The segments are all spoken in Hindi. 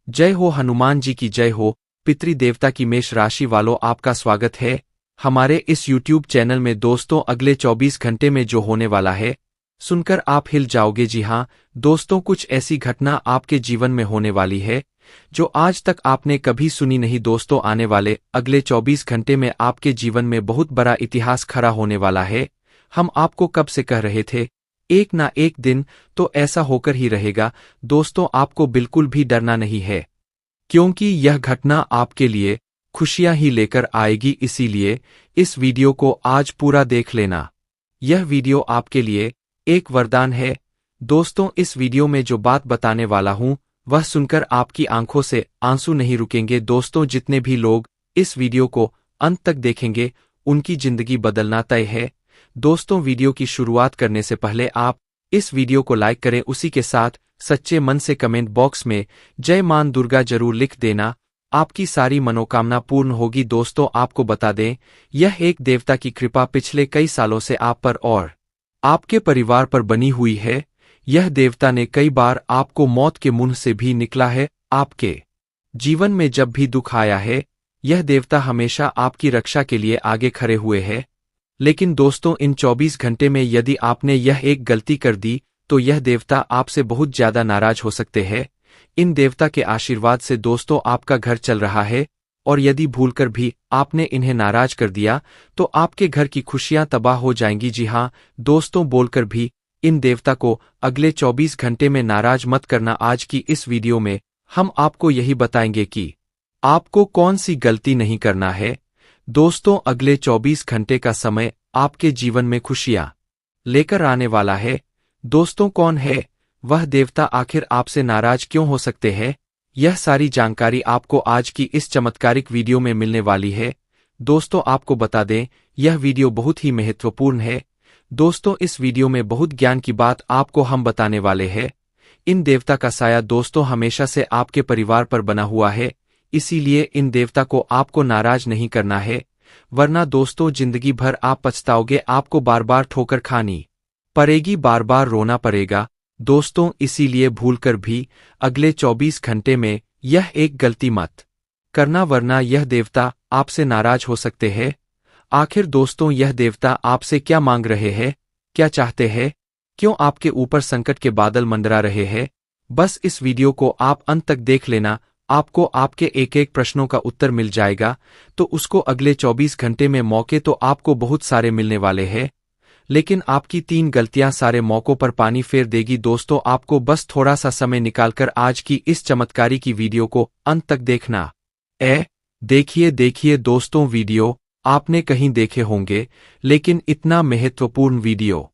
जय हो हनुमान जी की जय हो। पितृ देवता की मेष राशि वालों, आपका स्वागत है हमारे इस YouTube चैनल में। दोस्तों, अगले 24 घंटे में जो होने वाला है सुनकर आप हिल जाओगे। जी हाँ दोस्तों, कुछ ऐसी घटना आपके जीवन में होने वाली है जो आज तक आपने कभी सुनी नहीं। दोस्तों, आने वाले अगले 24 घंटे में आपके जीवन में बहुत बड़ा इतिहास खड़ा होने वाला है। हम आपको कब से कह रहे थे, एक ना एक दिन तो ऐसा होकर ही रहेगा। दोस्तों, आपको बिल्कुल भी डरना नहीं है, क्योंकि यह घटना आपके लिए खुशियां ही लेकर आएगी। इसीलिए इस वीडियो को आज पूरा देख लेना। यह वीडियो आपके लिए एक वरदान है। दोस्तों, इस वीडियो में जो बात बताने वाला हूं वह सुनकर आपकी आंखों से आंसू नहीं रुकेंगे। दोस्तों, जितने भी लोग इस वीडियो को अंत तक देखेंगे उनकी जिंदगी बदलना तय है। दोस्तों, वीडियो की शुरुआत करने से पहले आप इस वीडियो को लाइक करें, उसी के साथ सच्चे मन से कमेंट बॉक्स में जय मां दुर्गा जरूर लिख देना। आपकी सारी मनोकामना पूर्ण होगी। दोस्तों, आपको बता दें, यह एक देवता की कृपा पिछले कई सालों से आप पर और आपके परिवार पर बनी हुई है। यह देवता ने कई बार आपको मौत के मुंह से भी निकला है। आपके जीवन में जब भी दुख आया है, यह देवता हमेशा आपकी रक्षा के लिए आगे खड़े हुए हैं। लेकिन दोस्तों, इन 24 घंटे में यदि आपने यह एक गलती कर दी तो यह देवता आपसे बहुत ज्यादा नाराज हो सकते हैं। इन देवता के आशीर्वाद से दोस्तों आपका घर चल रहा है, और यदि भूलकर भी आपने इन्हें नाराज कर दिया तो आपके घर की खुशियां तबाह हो जाएंगी। जी हाँ दोस्तों, बोलकर भी इन देवता को अगले 24 घंटे में नाराज मत करना। आज की इस वीडियो में हम आपको यही बताएंगे कि आपको कौन सी गलती नहीं करना है। दोस्तों, अगले 24 घंटे का समय आपके जीवन में खुशियां लेकर आने वाला है। दोस्तों, कौन है वह देवता, आखिर आपसे नाराज क्यों हो सकते हैं, यह सारी जानकारी आपको आज की इस चमत्कारिक वीडियो में मिलने वाली है। दोस्तों, आपको बता दें, यह वीडियो बहुत ही महत्वपूर्ण है। दोस्तों, इस वीडियो में बहुत ज्ञान की बात आपको हम बताने वाले हैं। इन देवता का साया दोस्तों हमेशा से आपके परिवार पर बना हुआ है, इसीलिए इन देवता को आपको नाराज नहीं करना है, वरना दोस्तों जिंदगी भर आप पछताओगे। आपको बार बार ठोकर खानी पड़ेगी, बार बार रोना पड़ेगा। दोस्तों, इसीलिए भूलकर भी अगले 24 घंटे में यह एक गलती मत करना, वरना यह देवता आपसे नाराज हो सकते हैं। आखिर दोस्तों, यह देवता आपसे क्या मांग रहे हैं, क्या चाहते हैं, क्यों आपके ऊपर संकट के बादल मंडरा रहे हैं, बस इस वीडियो को आप अंत तक देख लेना। आपको आपके एक एक प्रश्नों का उत्तर मिल जाएगा। तो उसको अगले 24 घंटे में मौके तो आपको बहुत सारे मिलने वाले हैं, लेकिन आपकी 3 गलतियां सारे मौकों पर पानी फेर देगी। दोस्तों, आपको बस थोड़ा सा समय निकालकर आज की इस चमत्कारी की वीडियो को अंत तक देखना। देखिए दोस्तों, वीडियो आपने कहीं देखे होंगे, लेकिन इतना महत्वपूर्ण वीडियो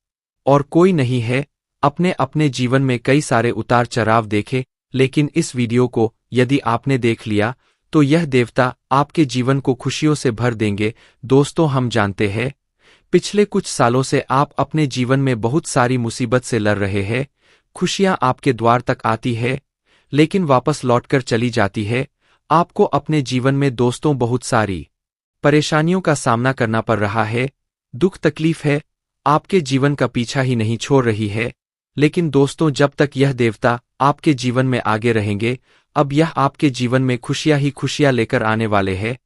और कोई नहीं है। अपने अपने जीवन में कई सारे उतार चढ़ाव देखे, लेकिन इस वीडियो को यदि आपने देख लिया तो यह देवता आपके जीवन को खुशियों से भर देंगे। दोस्तों, हम जानते हैं पिछले कुछ सालों से आप अपने जीवन में बहुत सारी मुसीबत से लड़ रहे हैं। खुशियां आपके द्वार तक आती है, लेकिन वापस लौटकर चली जाती है। आपको अपने जीवन में दोस्तों बहुत सारी परेशानियों का सामना करना पड़ रहा है। दुख तकलीफ है आपके जीवन का पीछा ही नहीं छोड़ रही है। लेकिन दोस्तों, जब तक यह देवता आपके जीवन में आगे रहेंगे, अब यह आपके जीवन में खुशियां ही खुशियां लेकर आने वाले हैं।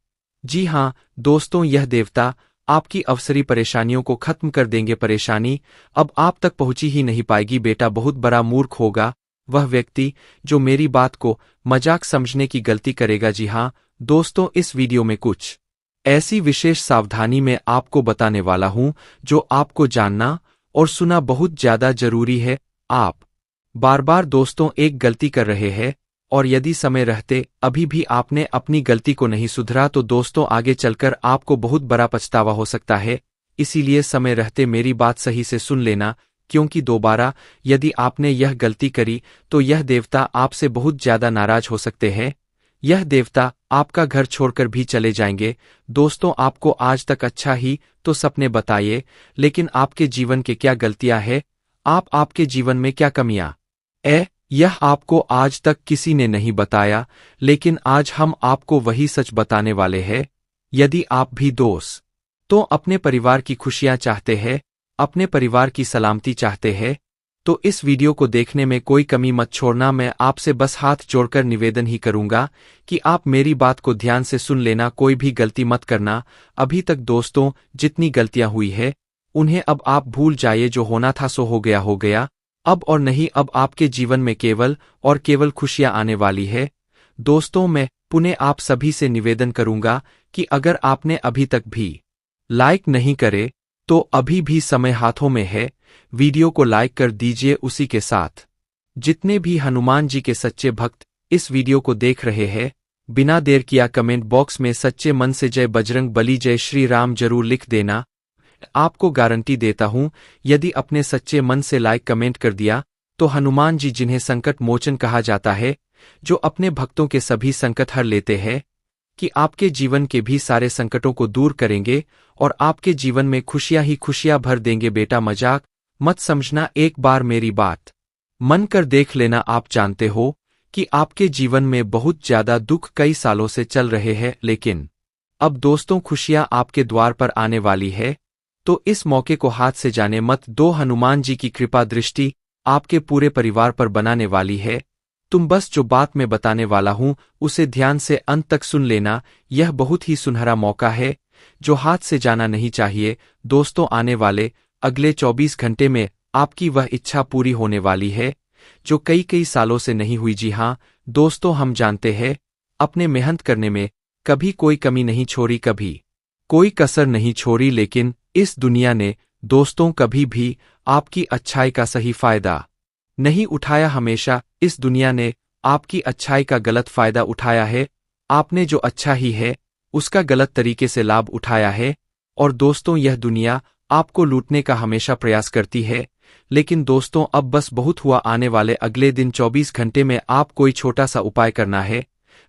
जी हाँ दोस्तों, यह देवता आपकी अवसरी परेशानियों को खत्म कर देंगे। परेशानी अब आप तक पहुंची ही नहीं पाएगी। बेटा, बहुत बड़ा मूर्ख होगा वह व्यक्ति जो मेरी बात को मजाक समझने की गलती करेगा। जी हाँ दोस्तों, इस वीडियो में कुछ ऐसी विशेष सावधानी मैं आपको बताने वाला हूं जो आपको जानना और सुना बहुत ज्यादा जरूरी है। आप बार बार दोस्तों एक गलती कर रहे हैं, और यदि समय रहते अभी भी आपने अपनी गलती को नहीं सुधरा तो दोस्तों आगे चलकर आपको बहुत बड़ा पछतावा हो सकता है। इसीलिए समय रहते मेरी बात सही से सुन लेना, क्योंकि दोबारा यदि आपने यह गलती करी तो यह देवता आपसे बहुत ज्यादा नाराज हो सकते हैं। यह देवता आपका घर छोड़कर भी चले जाएंगे। दोस्तों, आपको आज तक अच्छा ही तो सपने बताइए, लेकिन आपके जीवन के क्या गलतियां हैं, आपके जीवन में क्या कमियां यह आपको आज तक किसी ने नहीं बताया, लेकिन आज हम आपको वही सच बताने वाले हैं। यदि आप भी दोस्तों अपने परिवार की खुशियां चाहते हैं, अपने परिवार की सलामती चाहते हैं, तो इस वीडियो को देखने में कोई कमी मत छोड़ना। मैं आपसे बस हाथ जोड़कर निवेदन ही करूंगा कि आप मेरी बात को ध्यान से सुन लेना, कोई भी गलती मत करना। अभी तक दोस्तों जितनी गलतियां हुई है उन्हें अब आप भूल जाइए। जो होना था सो हो गया हो गया, अब और नहीं। अब आपके जीवन में केवल और केवल खुशियां आने वाली है। दोस्तों मैं पुनः आप सभी से निवेदन करूंगा कि अगर आपने अभी तक भी लाइक नहीं करे तो अभी भी समय हाथों में है, वीडियो को लाइक कर दीजिए। उसी के साथ जितने भी हनुमान जी के सच्चे भक्त इस वीडियो को देख रहे हैं, बिना देर किया कमेंट बॉक्स में सच्चे मन से जय बजरंग बली जय श्री राम जरूर लिख देना। आपको गारंटी देता हूं, यदि अपने सच्चे मन से लाइक कमेंट कर दिया तो हनुमान जी, जिन्हें संकट मोचन कहा जाता है, जो अपने भक्तों के सभी संकट हर लेते हैं, कि आपके जीवन के भी सारे संकटों को दूर करेंगे और आपके जीवन में खुशियां ही खुशियां भर देंगे। बेटा मजाक मत समझना, एक बार मेरी बात मन कर देख लेना। आप जानते हो कि आपके जीवन में बहुत ज्यादा दुख कई सालों से चल रहे हैं, लेकिन अब दोस्तों खुशियां आपके द्वार पर आने वाली है। तो इस मौके को हाथ से जाने मत दो। हनुमान जी की कृपा दृष्टि आपके पूरे परिवार पर बनाने वाली है। तुम बस जो बात मैं बताने वाला हूं उसे ध्यान से अंत तक सुन लेना। यह बहुत ही सुनहरा मौका है जो हाथ से जाना नहीं चाहिए। दोस्तों आने वाले अगले 24 घंटे में आपकी वह इच्छा पूरी होने वाली है जो कई कई सालों से नहीं हुई। जी हां दोस्तों, हम जानते हैं अपने मेहनत करने में कभी कोई कमी नहीं छोड़ी, कभी कोई कसर नहीं छोड़ी, लेकिन इस दुनिया ने दोस्तों कभी भी आपकी अच्छाई का सही फायदा नहीं उठाया। हमेशा इस दुनिया ने आपकी अच्छाई का गलत फायदा उठाया है। आपने जो अच्छा ही है उसका गलत तरीके से लाभ उठाया है। और दोस्तों यह दुनिया आपको लूटने का हमेशा प्रयास करती है, लेकिन दोस्तों अब बस बहुत हुआ। आने वाले अगले दिन 24 घंटे में आप कोई छोटा सा उपाय करना है।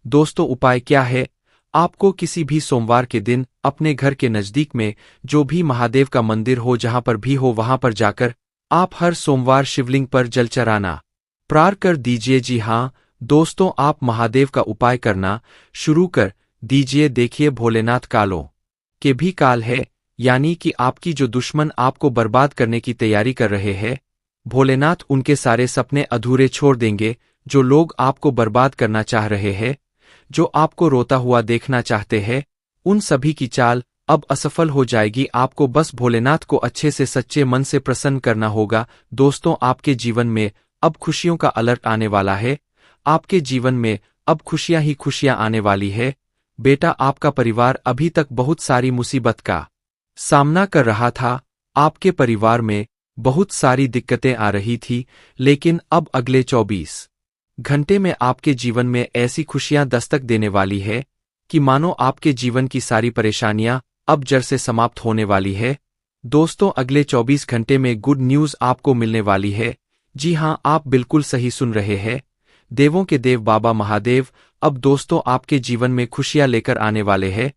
दोस्तों उपाय क्या है? आपको किसी भी सोमवार के दिन अपने घर के नजदीक में जो भी महादेव का मंदिर हो, जहां पर भी हो, वहां पर जाकर आप हर सोमवार शिवलिंग पर जल चढ़ाना प्रार कर दीजिए। जी हां दोस्तों, आप महादेव का उपाय करना शुरू कर दीजिए। देखिए भोलेनाथ कालों के भी काल है, यानी कि आपकी जो दुश्मन आपको बर्बाद करने की तैयारी कर रहे हैं, भोलेनाथ उनके सारे सपने अधूरे छोड़ देंगे। जो लोग आपको बर्बाद करना चाह रहे हैं, जो आपको रोता हुआ देखना चाहते हैं, उन सभी की चाल अब असफल हो जाएगी। आपको बस भोलेनाथ को अच्छे से सच्चे मन से प्रसन्न करना होगा। दोस्तों आपके जीवन में अब खुशियों का अलर्ट आने वाला है। आपके जीवन में अब खुशियां ही खुशियां आने वाली है। बेटा आपका परिवार अभी तक बहुत सारी मुसीबत का सामना कर रहा था, आपके परिवार में बहुत सारी दिक्कतें आ रही थी, लेकिन अब अगले 24 घंटे में आपके जीवन में ऐसी खुशियां दस्तक देने वाली है कि मानो आपके जीवन की सारी परेशानियां अब जड़ से समाप्त होने वाली है। दोस्तों अगले 24 घंटे में गुड न्यूज आपको मिलने वाली है। जी हां आप बिल्कुल सही सुन रहे हैं, देवों के देव बाबा महादेव अब दोस्तों आपके जीवन में खुशियां लेकर आने वाले हैं।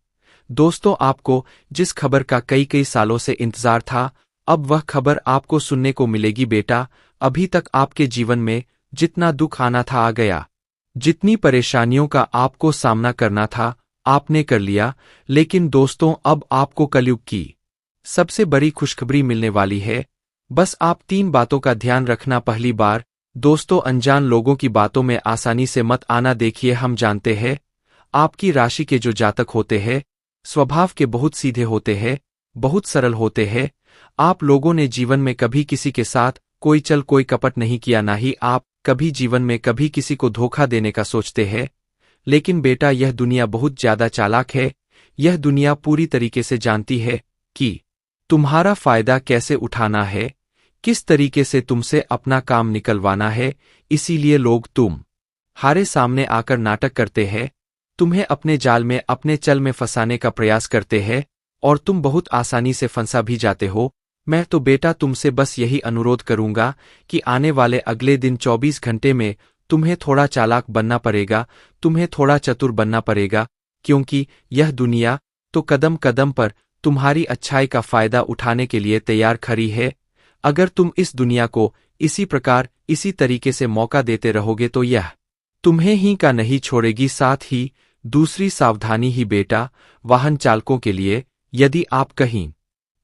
दोस्तों आपको जिस खबर का कई कई सालों से इंतजार था, अब वह खबर आपको सुनने को मिलेगी। बेटा अभी तक आपके जीवन में जितना दुख आना था आ गया, जितनी परेशानियों का आपको सामना करना था आपने कर लिया, लेकिन दोस्तों अब आपको कलयुग की सबसे बड़ी खुशखबरी मिलने वाली है। बस आप 3 बातों का ध्यान रखना। पहली बार दोस्तों, अनजान लोगों की बातों में आसानी से मत आना। देखिए हम जानते हैं आपकी राशि के जो जातक होते हैं स्वभाव के बहुत सीधे होते हैं, बहुत सरल होते हैं। आप लोगों ने जीवन में कभी किसी के साथ कोई चल कोई कपट नहीं किया, ना ही आप कभी जीवन में कभी किसी को धोखा देने का सोचते हैं। लेकिन बेटा यह दुनिया बहुत ज्यादा चालाक है। यह दुनिया पूरी तरीके से जानती है कि तुम्हारा फायदा कैसे उठाना है, किस तरीके से तुमसे अपना काम निकलवाना है। इसीलिए लोग तुम्हारे सामने आकर नाटक करते हैं, तुम्हें अपने जाल में अपने चल में फंसाने का प्रयास करते हैं और तुम बहुत आसानी से फंसा भी जाते हो। मैं तो बेटा तुमसे बस यही अनुरोध करूंगा कि आने वाले अगले दिन 24 घंटे में तुम्हें थोड़ा चालाक बनना पड़ेगा, तुम्हें थोड़ा चतुर बनना पड़ेगा, क्योंकि यह दुनिया तो कदम कदम पर तुम्हारी अच्छाई का फायदा उठाने के लिए तैयार खड़ी है। अगर तुम इस दुनिया को इसी प्रकार इसी तरीके से मौका देते रहोगे तो यह तुम्हें ही का नहीं छोड़ेगी। साथ ही दूसरी सावधानी ही बेटा वाहन चालकों के लिए, यदि आप कहीं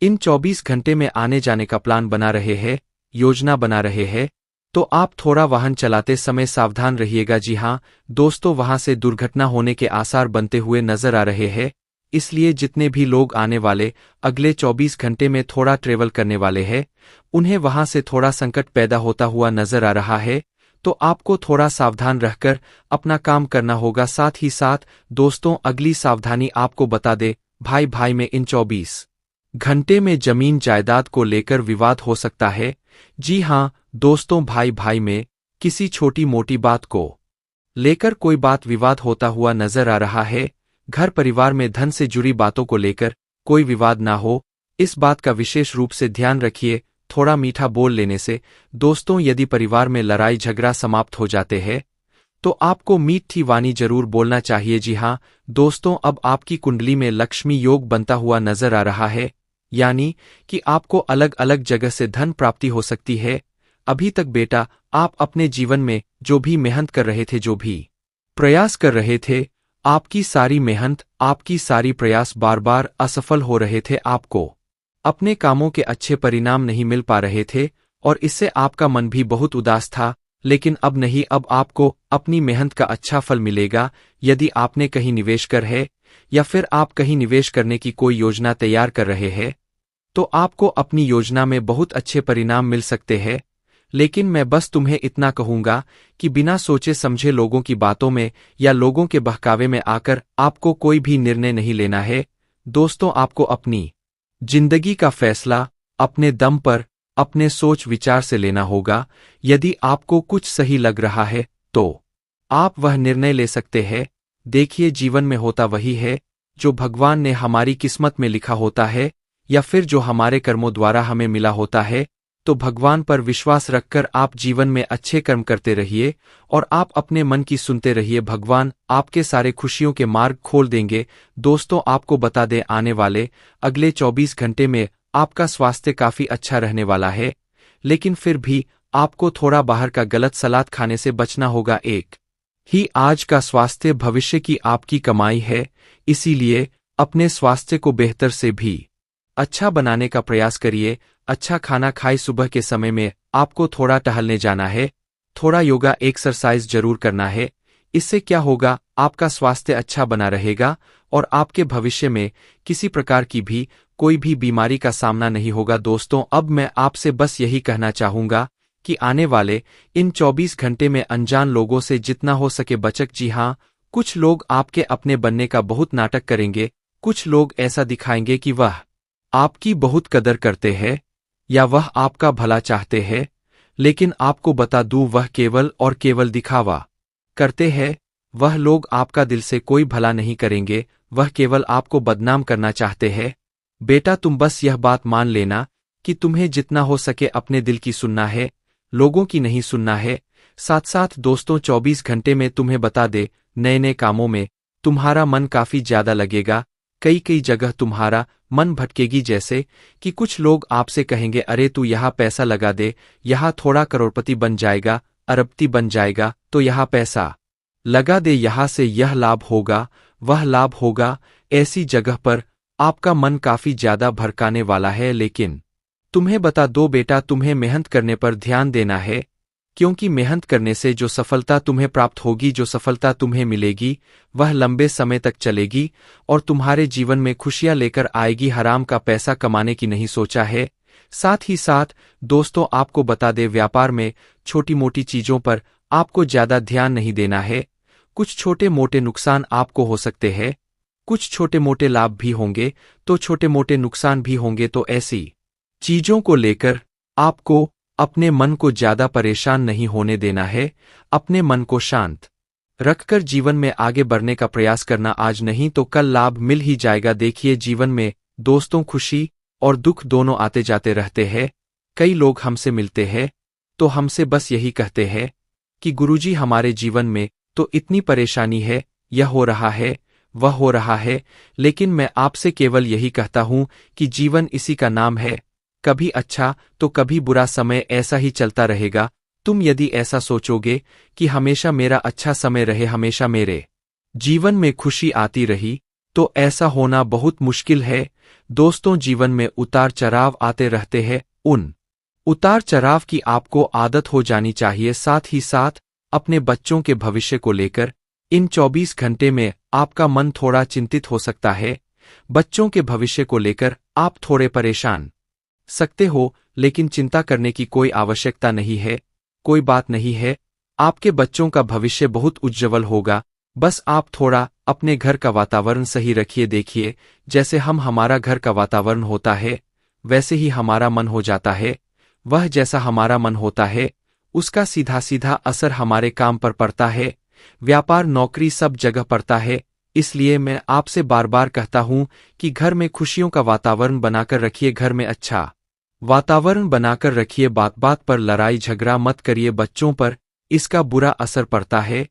इन 24 घंटे में आने जाने का प्लान बना रहे हैं योजना बना रहे हैं तो आप थोड़ा वाहन चलाते समय सावधान रहिएगा। जी हाँ दोस्तों, वहां से दुर्घटना होने के आसार बनते हुए नजर आ रहे हैं, इसलिए जितने भी लोग आने वाले अगले 24 घंटे में थोड़ा ट्रेवल करने वाले हैं, उन्हें वहां से थोड़ा संकट पैदा होता हुआ नजर आ रहा है, तो आपको थोड़ा सावधान रहकर अपना काम करना होगा। साथ ही साथ दोस्तों, अगली सावधानी आपको बता दे, भाई भाई में इन 24 घंटे में जमीन जायदाद को लेकर विवाद हो सकता है। जी हाँ दोस्तों, भाई भाई में किसी छोटी मोटी बात को लेकर कोई बात विवाद होता हुआ नजर आ रहा है। घर परिवार में धन से जुड़ी बातों को लेकर कोई विवाद ना हो, इस बात का विशेष रूप से ध्यान रखिए। थोड़ा मीठा बोल लेने से दोस्तों, यदि परिवार में लड़ाई झगड़ा समाप्त हो जाते हैं तो आपको मीठी वाणी जरूर बोलना चाहिए। जी हाँ दोस्तों, अब आपकी कुंडली में लक्ष्मी योग बनता हुआ नजर आ रहा है, यानी कि आपको अलग अलग जगह से धन प्राप्ति हो सकती है। अभी तक बेटा आप अपने जीवन में जो भी मेहनत कर रहे थे, जो भी प्रयास कर रहे थे, आपकी सारी मेहनत, आपकी सारी प्रयास बार बार असफल हो रहे थे। आपको अपने कामों के अच्छे परिणाम नहीं मिल पा रहे थे और इससे आपका मन भी बहुत उदास था। लेकिन अब नहीं, अब आपको अपनी मेहनत का अच्छा फल मिलेगा। यदि आपने कहीं निवेश कर है या फिर आप कहीं निवेश करने की कोई योजना तैयार कर रहे हैं तो आपको अपनी योजना में बहुत अच्छे परिणाम मिल सकते हैं। लेकिन मैं बस तुम्हें इतना कहूंगा कि बिना सोचे समझे लोगों की बातों में या लोगों के बहकावे में आकर आपको कोई भी निर्णय नहीं लेना है। दोस्तों, आपको अपनी जिंदगी का फैसला अपने दम पर, अपने सोच विचार से लेना होगा। यदि आपको कुछ सही लग रहा है तो आप वह निर्णय ले सकते हैं। देखिए, जीवन में होता वही है जो भगवान ने हमारी किस्मत में लिखा होता है या फिर जो हमारे कर्मों द्वारा हमें मिला होता है। तो भगवान पर विश्वास रखकर आप जीवन में अच्छे कर्म करते रहिए और आप अपने मन की सुनते रहिए। भगवान आपके सारे खुशियों के मार्ग खोल देंगे। दोस्तों, आपको बता दें, आने वाले अगले 24 घंटे में आपका स्वास्थ्य काफी अच्छा रहने वाला है, लेकिन फिर भी आपको थोड़ा बाहर का गलत सलाद खाने से बचना होगा। एक ही आज का स्वास्थ्य भविष्य की आपकी कमाई है, इसीलिए अपने स्वास्थ्य को बेहतर से भी अच्छा बनाने का प्रयास करिए। अच्छा खाना खाए, सुबह के समय में आपको थोड़ा टहलने जाना है, थोड़ा योगा एक्सरसाइज जरूर करना है। इससे क्या होगा, आपका स्वास्थ्य अच्छा बना रहेगा और आपके भविष्य में किसी प्रकार की भी कोई भी बीमारी का सामना नहीं होगा। दोस्तों, अब मैं आपसे बस यही कहना चाहूंगा कि आने वाले इन 24 घंटे में अनजान लोगों से जितना हो सके बचक। जी हाँ, कुछ लोग आपके अपने बनने का बहुत नाटक करेंगे, कुछ लोग ऐसा दिखाएंगे कि वह आपकी बहुत कदर करते हैं या वह आपका भला चाहते हैं, लेकिन आपको बता दूं, वह केवल और केवल दिखावा करते हैं। वह लोग आपका दिल से कोई भला नहीं करेंगे, वह केवल आपको बदनाम करना चाहते हैं। बेटा, तुम बस यह बात मान लेना कि तुम्हें जितना हो सके अपने दिल की सुनना है, लोगों की नहीं सुनना है। साथ साथ दोस्तों, 24 घंटे में तुम्हें बता दे, नए नए कामों में तुम्हारा मन काफी ज्यादा लगेगा। कई कई जगह तुम्हारा मन भटकेगी, जैसे कि कुछ लोग आपसे कहेंगे, अरे तू यहाँ पैसा लगा दे, यहाँ थोड़ा करोड़पति बन जाएगा, अरबपति बन जाएगा, तो यहाँ पैसा लगा दे, यहाँ से यह लाभ होगा, वह लाभ होगा। ऐसी जगह पर आपका मन काफी ज्यादा भड़काने वाला है। लेकिन तुम्हें बता दो बेटा, तुम्हें मेहनत करने पर ध्यान देना है, क्योंकि मेहनत करने से जो सफलता तुम्हें प्राप्त होगी, जो सफलता तुम्हें मिलेगी, वह लंबे समय तक चलेगी और तुम्हारे जीवन में खुशियां लेकर आएगी। हराम का पैसा कमाने की नहीं सोचा है। साथ ही साथ दोस्तों, आपको बता दे, व्यापार में छोटी मोटी चीजों पर आपको ज्यादा ध्यान नहीं देना है। कुछ छोटे मोटे नुकसान आपको हो सकते हैं, कुछ छोटे मोटे लाभ भी होंगे तो छोटे मोटे नुकसान भी होंगे। तो ऐसी चीजों को लेकर आपको अपने मन को ज्यादा परेशान नहीं होने देना है। अपने मन को शांत रखकर जीवन में आगे बढ़ने का प्रयास करना। आज नहीं तो कल लाभ मिल ही जाएगा। देखिए, जीवन में दोस्तों खुशी और दुख दोनों आते जाते रहते हैं। कई लोग हमसे मिलते हैं तो हमसे बस यही कहते हैं कि गुरुजी, हमारे जीवन में तो इतनी परेशानी है, यह हो रहा है, वह हो रहा है। लेकिन मैं आपसे केवल यही कहता हूं कि जीवन इसी का नाम है, कभी अच्छा तो कभी बुरा समय ऐसा ही चलता रहेगा। तुम यदि ऐसा सोचोगे कि हमेशा मेरा अच्छा समय रहे, हमेशा मेरे जीवन में खुशी आती रही, तो ऐसा होना बहुत मुश्किल है। दोस्तों, जीवन में उतार चढ़ाव आते रहते हैं। उन उतार चढ़ाव की आपको आदत हो जानी चाहिए। साथ ही साथ अपने बच्चों के भविष्य को लेकर इन 24 घंटे में आपका मन थोड़ा चिंतित हो सकता है। बच्चों के भविष्य को लेकर आप थोड़े परेशान सकते हो, लेकिन चिंता करने की कोई आवश्यकता नहीं है। कोई बात नहीं है, आपके बच्चों का भविष्य बहुत उज्ज्वल होगा। बस आप थोड़ा अपने घर का वातावरण सही रखिए। देखिए, जैसे हमारा घर का वातावरण होता है, वैसे ही हमारा मन हो जाता है। वह जैसा हमारा मन होता है, उसका सीधा सीधा असर हमारे काम पर पड़ता है, व्यापार, नौकरी, सब जगह पड़ता है। इसलिए मैं आपसे बार बार कहता हूं कि घर में खुशियों का वातावरण बनाकर रखिए, घर में अच्छा वातावरण बनाकर रखिए। बात बात पर लड़ाई झगड़ा मत करिए बच्चों पर, इसका बुरा असर पड़ता है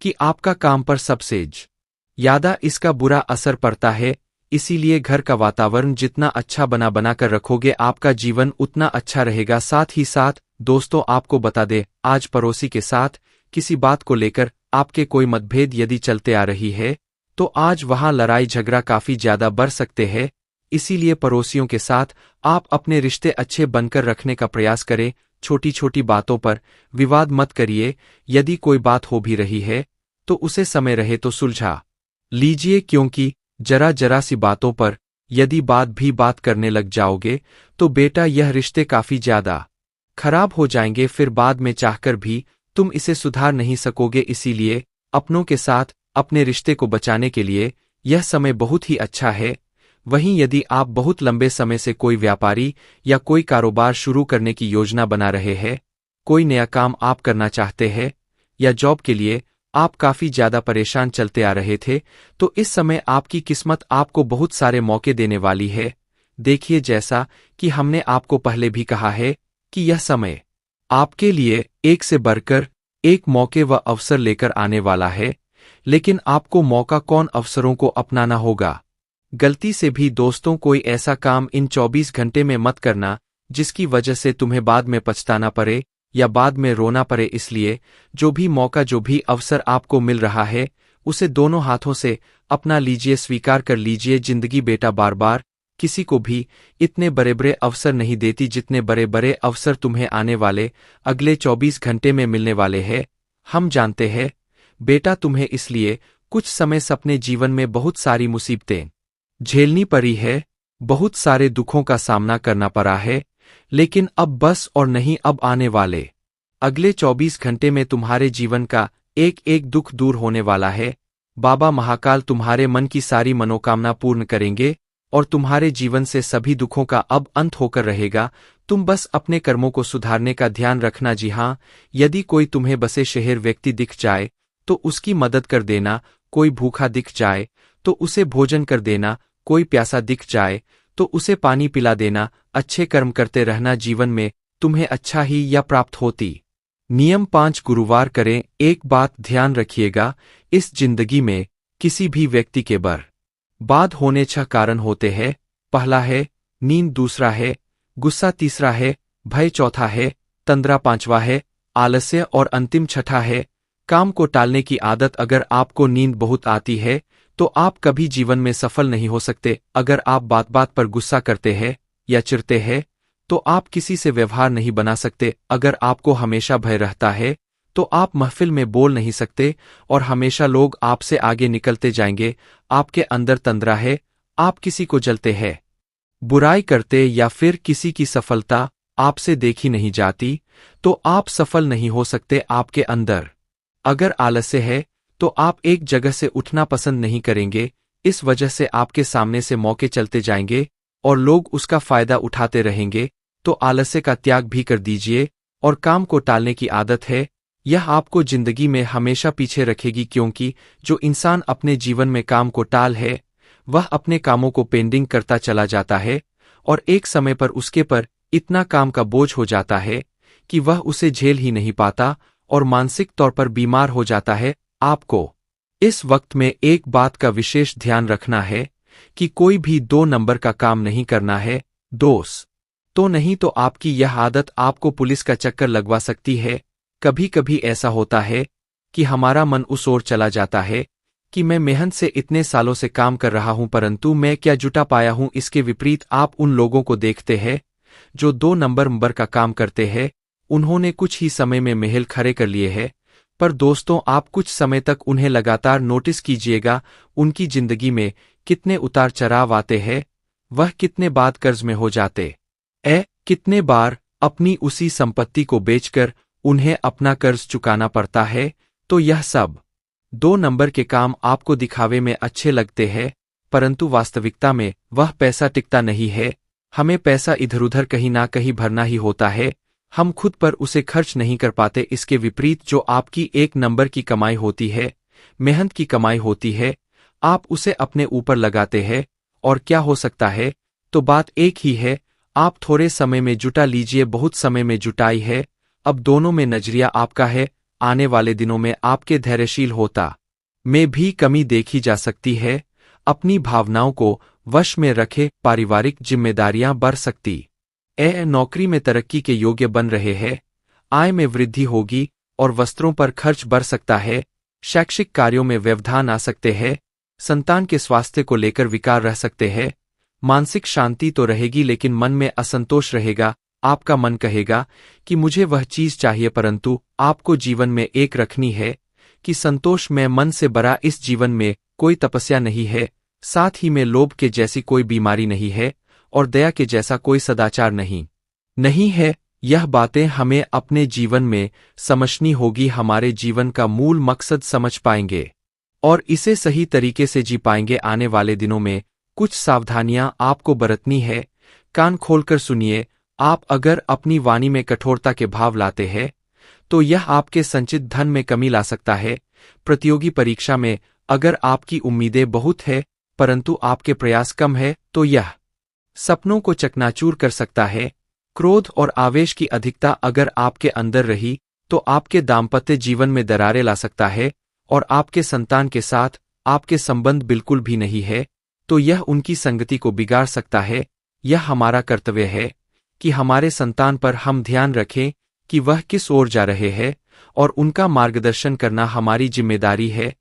कि आपका काम पर सबसे ज्यादा इसका बुरा असर पड़ता है। इसीलिए घर का वातावरण जितना अच्छा बनाकर रखोगे, आपका जीवन उतना अच्छा रहेगा। साथ ही साथ दोस्तों, आपको बता दे, आज पड़ोसी के साथ किसी बात को लेकर आपके कोई मतभेद यदि चलते आ रही है, तो आज वहां लड़ाई झगड़ा काफी ज्यादा बढ़ सकते हैं। इसीलिए पड़ोसियों के साथ आप अपने रिश्ते अच्छे बनकर रखने का प्रयास करें। छोटी छोटी बातों पर विवाद मत करिए। यदि कोई बात हो भी रही है, तो उसे समय रहे तो सुलझा लीजिए, क्योंकि जरा जरा सी बातों पर यदि बात करने लग जाओगे, तो बेटा यह रिश्ते काफी ज्यादा खराब हो जाएंगे। फिर बाद में चाहकर भी तुम इसे सुधार नहीं सकोगे। इसीलिए अपनों के साथ अपने रिश्ते को बचाने के लिए यह समय बहुत ही अच्छा है। वहीं यदि आप बहुत लंबे समय से कोई व्यापारी या कोई कारोबार शुरू करने की योजना बना रहे हैं, कोई नया काम आप करना चाहते हैं, या जॉब के लिए आप काफी ज्यादा परेशान चलते आ रहे थे, तो इस समय आपकी किस्मत आपको बहुत सारे मौके देने वाली है। देखिए, जैसा कि हमने आपको पहले भी कहा है कि यह समय आपके लिए एक से बढ़कर एक मौके व अवसर लेकर आने वाला है। लेकिन आपको मौका कौन अवसरों को अपनाना होगा। गलती से भी दोस्तों कोई ऐसा काम इन 24 घंटे में मत करना जिसकी वजह से तुम्हें बाद में पछताना पड़े या बाद में रोना पड़े। इसलिए जो भी मौका, जो भी अवसर आपको मिल रहा है, उसे दोनों हाथों से अपना लीजिए, स्वीकार कर लीजिए। जिंदगी बेटा बार बार किसी को भी इतने बड़े बड़े अवसर नहीं देती जितने बड़े बड़े अवसर तुम्हें आने वाले अगले 24 घंटे में मिलने वाले हैं। हम जानते हैं बेटा, तुम्हें इसलिए कुछ समय से अपने जीवन में बहुत सारी मुसीबतें झेलनी पड़ी है, बहुत सारे दुखों का सामना करना पड़ा है, लेकिन अब बस और नहीं, अब आने वाले अगले 24 घंटे में तुम्हारे जीवन का एक एक दुख दूर होने वाला है। बाबा महाकाल तुम्हारे मन की सारी मनोकामना पूर्ण करेंगे और तुम्हारे जीवन से सभी दुखों का अब अंत होकर रहेगा। तुम बस अपने कर्मों को सुधारने का ध्यान रखना। जी हाँ, यदि कोई तुम्हें बसे शहर व्यक्ति दिख जाए तो उसकी मदद कर देना, कोई भूखा दिख जाए तो उसे भोजन कर देना, कोई प्यासा दिख जाए तो उसे पानी पिला देना। अच्छे कर्म करते रहना, जीवन में तुम्हें अच्छा ही या प्राप्त होती। नियम 5 गुरुवार करें। एक बात ध्यान रखिएगा, इस जिंदगी में किसी भी व्यक्ति के बर्बाद होने 6 कारण होते हैं। पहला है नींद, दूसरा है गुस्सा, तीसरा है भय, चौथा है तंद्रा, पांचवा है आलस्य और अंतिम छठा है काम को टालने की आदत। अगर आपको नींद बहुत आती है तो आप कभी जीवन में सफल नहीं हो सकते। अगर आप बात बात पर गुस्सा करते हैं या चिढ़ते हैं तो आप किसी से व्यवहार नहीं बना सकते। अगर आपको हमेशा भय रहता है तो आप महफिल में बोल नहीं सकते और हमेशा लोग आपसे आगे निकलते जाएंगे। आपके अंदर तंद्रा है, आप किसी को जलते हैं, बुराई करते या फिर किसी की सफलता आपसे देखी नहीं जाती तो आप सफल नहीं हो सकते। आपके अंदर अगर आलस्य है तो आप एक जगह से उठना पसंद नहीं करेंगे। इस वजह से आपके सामने से मौके चलते जाएंगे और लोग उसका फायदा उठाते रहेंगे। तो आलस्य का त्याग भी कर दीजिए और काम को टालने की आदत है, यह आपको जिंदगी में हमेशा पीछे रखेगी। क्योंकि जो इंसान अपने जीवन में काम को टाल है, वह अपने कामों को पेंडिंग करता चला जाता है और एक समय पर उसके पर इतना काम का बोझ हो जाता है कि वह उसे झेल ही नहीं पाता और मानसिक तौर पर बीमार हो जाता है। आपको इस वक्त में एक बात का विशेष ध्यान रखना है कि कोई भी 2 नंबर का काम नहीं करना है। दोस्त तो नहीं तो आपकी यह आदत आपको पुलिस का चक्कर लगवा सकती है। कभी कभी ऐसा होता है कि हमारा मन उस ओर चला जाता है कि मैं मेहनत से इतने सालों से काम कर रहा हूं, परंतु मैं क्या जुटा पाया हूं। इसके विपरीत आप उन लोगों को देखते हैं जो 2 नंबर का काम करते हैं, उन्होंने कुछ ही समय में महल खड़े कर लिए हैं। पर दोस्तों, आप कुछ समय तक उन्हें लगातार नोटिस कीजिएगा, उनकी जिंदगी में कितने उतार चढ़ाव आते हैं, वह कितने बाद कर्ज में हो जाते कितने बार अपनी उसी संपत्ति को बेचकर उन्हें अपना कर्ज चुकाना पड़ता है। तो यह सब 2 नंबर के काम आपको दिखावे में अच्छे लगते हैं, परंतु वास्तविकता में वह पैसा टिकता नहीं है। हमें पैसा इधर उधर कहीं ना कहीं भरना ही होता है, हम खुद पर उसे खर्च नहीं कर पाते। इसके विपरीत जो आपकी 1 नंबर की कमाई होती है, मेहनत की कमाई होती है, आप उसे अपने ऊपर लगाते हैं। और क्या हो सकता है? तो बात एक ही है, आप थोड़े समय में जुटा लीजिए, बहुत समय में जुटाई है। अब दोनों में नजरिया आपका है। आने वाले दिनों में आपके धैर्यशील होता में भी कमी देखी जा सकती है। अपनी भावनाओं को वश में रखे, पारिवारिक जिम्मेदारियां बढ़ सकती नौकरी में तरक्की के योग्य बन रहे हैं, आय में वृद्धि होगी और वस्त्रों पर खर्च बढ़ सकता है। शैक्षिक कार्यों में व्यवधान आ सकते हैं। संतान के स्वास्थ्य को लेकर विकार रह सकते हैं। मानसिक शांति तो रहेगी, लेकिन मन में असंतोष रहेगा। आपका मन कहेगा कि मुझे वह चीज चाहिए, परंतु आपको जीवन में एक रखनी है कि संतोष में मन से बड़ा इस जीवन में कोई तपस्या नहीं है, साथ ही में लोभ के जैसी कोई बीमारी नहीं है और दया के जैसा कोई सदाचार नहीं है। यह बातें हमें अपने जीवन में समझनी होगी, हमारे जीवन का मूल मकसद समझ पाएंगे और इसे सही तरीके से जी पाएंगे। आने वाले दिनों में कुछ सावधानियां आपको बरतनी है, कान खोलकर सुनिए। आप अगर अपनी वाणी में कठोरता के भाव लाते हैं, तो यह आपके संचित धन में कमी ला सकता है। प्रतियोगी परीक्षा में अगर आपकी उम्मीदें बहुत है परंतु आपके प्रयास कम है, तो यह सपनों को चकनाचूर कर सकता है। क्रोध और आवेश की अधिकता अगर आपके अंदर रही तो आपके दाम्पत्य जीवन में दरारें ला सकता है और आपके संतान के साथ आपके संबंध बिल्कुल भी नहीं है, तो यह उनकी संगति को बिगाड़ सकता है। यह हमारा कर्तव्य है कि हमारे संतान पर हम ध्यान रखें कि वह किस ओर जा रहे हैं और उनका मार्गदर्शन करना हमारी जिम्मेदारी है,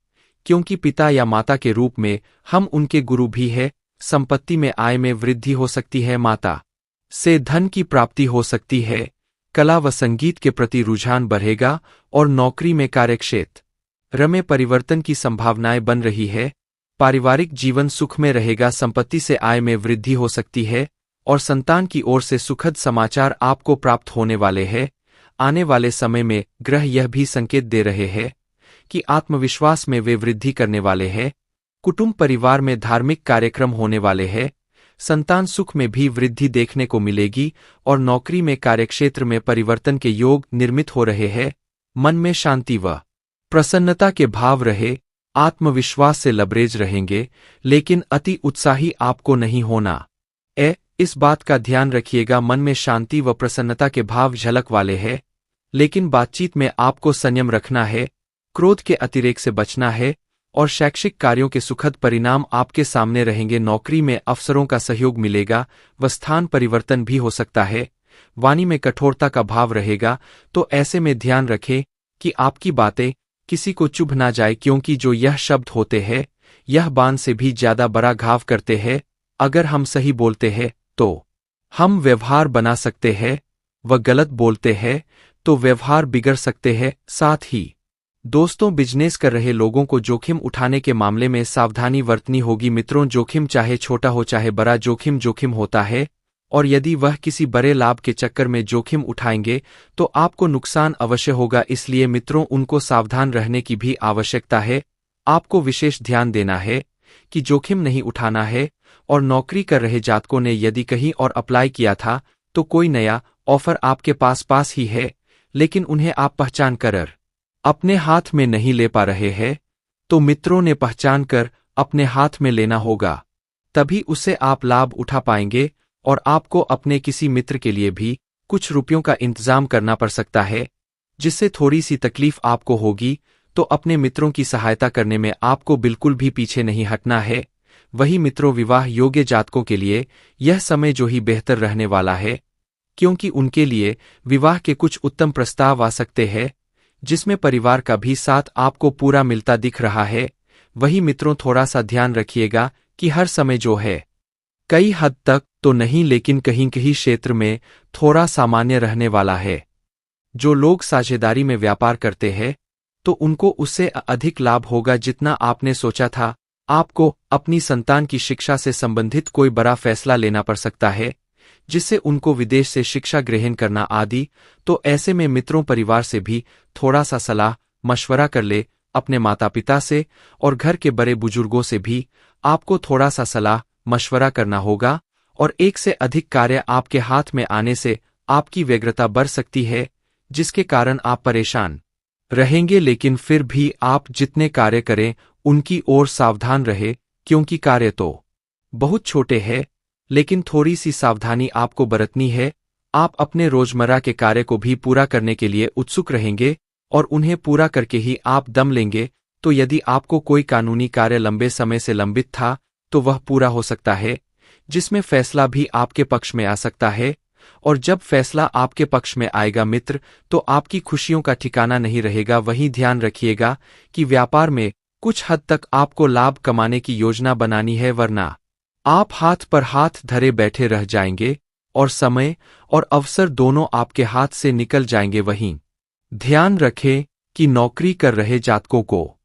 क्योंकि पिता या माता के रूप में हम उनके गुरु भी हैं। संपत्ति में आय में वृद्धि हो सकती है, माता से धन की प्राप्ति हो सकती है, कला व संगीत के प्रति रुझान बढ़ेगा और नौकरी में कार्यक्षेत्र में परिवर्तन की संभावनाएं बन रही है। पारिवारिक जीवन सुख में रहेगा, संपत्ति से आय में वृद्धि हो सकती है और संतान की ओर से सुखद समाचार आपको प्राप्त होने वाले हैं। आने वाले समय में ग्रह यह भी संकेत दे रहे हैं कि आत्मविश्वास में वे वृद्धि करने वाले हैं। कुटुंब परिवार में धार्मिक कार्यक्रम होने वाले हैं। संतान सुख में भी वृद्धि देखने को मिलेगी और नौकरी में कार्यक्षेत्र में परिवर्तन के योग निर्मित हो रहे हैं। मन में शांति व प्रसन्नता के भाव रहे, आत्मविश्वास से लबरेज रहेंगे, लेकिन अति उत्साही आपको नहीं होना। इस बात का ध्यान रखिएगा, मन में शांति व प्रसन्नता के भाव झलक वाले हैं, लेकिन बातचीत में आपको संयम रखना है, क्रोध के अतिरेक से बचना है और शैक्षिक कार्यों के सुखद परिणाम आपके सामने रहेंगे। नौकरी में अफसरों का सहयोग मिलेगा व स्थान परिवर्तन भी हो सकता है। वाणी में कठोरता का भाव रहेगा, तो ऐसे में ध्यान रखें कि आपकी बातें किसी को चुभ ना जाए, क्योंकि जो यह शब्द होते हैं यह बाण से भी ज्यादा बड़ा घाव करते हैं। अगर हम सही बोलते हैं तो हम व्यवहार बना सकते हैं, व गलत बोलते हैं तो व्यवहार बिगड़ सकते हैं। साथ ही दोस्तों, बिजनेस कर रहे लोगों को जोखिम उठाने के मामले में सावधानी बरतनी होगी। मित्रों, जोखिम चाहे छोटा हो चाहे बड़ा, जोखिम होता है और यदि वह किसी बड़े लाभ के चक्कर में जोखिम उठाएंगे तो आपको नुकसान अवश्य होगा। इसलिए मित्रों, उनको सावधान रहने की भी आवश्यकता है। आपको विशेष ध्यान देना है कि जोखिम नहीं उठाना है। और नौकरी कर रहे जातकों ने यदि कहीं और अप्लाई किया था तो कोई नया ऑफर आपके पास ही है, लेकिन उन्हें आप पहचान कर अपने हाथ में नहीं ले पा रहे हैं, तो मित्रों ने पहचान कर अपने हाथ में लेना होगा, तभी उससे आप लाभ उठा पाएंगे। और आपको अपने किसी मित्र के लिए भी कुछ रुपयों का इंतजाम करना पड़ सकता है, जिससे थोड़ी सी तकलीफ आपको होगी। तो अपने मित्रों की सहायता करने में आपको बिल्कुल भी पीछे नहीं हटना है। वही मित्रों, विवाह योग्य जातकों के लिए यह समय जो ही बेहतर रहने वाला है, क्योंकि उनके लिए विवाह के कुछ उत्तम प्रस्ताव आ सकते हैं, जिसमें परिवार का भी साथ आपको पूरा मिलता दिख रहा है। वही मित्रों, थोड़ा सा ध्यान रखिएगा कि हर समय जो है कई हद तक तो नहीं, लेकिन कहीं कहीं क्षेत्र में थोड़ा सामान्य रहने वाला है। जो लोग साझेदारी में व्यापार करते हैं तो उनको उससे अधिक लाभ होगा जितना आपने सोचा था। आपको अपनी संतान की शिक्षा से संबंधित कोई बड़ा फैसला लेना पड़ सकता है, जिससे उनको विदेश से शिक्षा ग्रहण करना आदि। तो ऐसे में मित्रों परिवार से भी थोड़ा सा सलाह मशवरा कर ले, अपने माता पिता से और घर के बड़े बुजुर्गों से भी आपको थोड़ा सा सलाह मशवरा करना होगा। और एक से अधिक कार्य आपके हाथ में आने से आपकी व्यग्रता बढ़ सकती है, जिसके कारण आप परेशान रहेंगे। लेकिन फिर भी आप जितने कार्य करें उनकी ओर सावधान रहे, क्योंकि कार्य तो बहुत छोटे हैं, लेकिन थोड़ी सी सावधानी आपको बरतनी है। आप अपने रोजमर्रा के कार्य को भी पूरा करने के लिए उत्सुक रहेंगे और उन्हें पूरा करके ही आप दम लेंगे। तो यदि आपको कोई कानूनी कार्य लंबे समय से लंबित था तो वह पूरा हो सकता है, जिसमें फैसला भी आपके पक्ष में आ सकता है। और जब फैसला आपके पक्ष में आएगा मित्र, तो आपकी खुशियों का ठिकाना नहीं रहेगा। वहीं ध्यान रखिएगा कि व्यापार में कुछ हद तक आपको लाभ कमाने की योजना बनानी है, वरना आप हाथ पर हाथ धरे बैठे रह जाएंगे और समय और अवसर दोनों आपके हाथ से निकल जाएंगे। वहीं ध्यान रखें कि नौकरी कर रहे जातकों को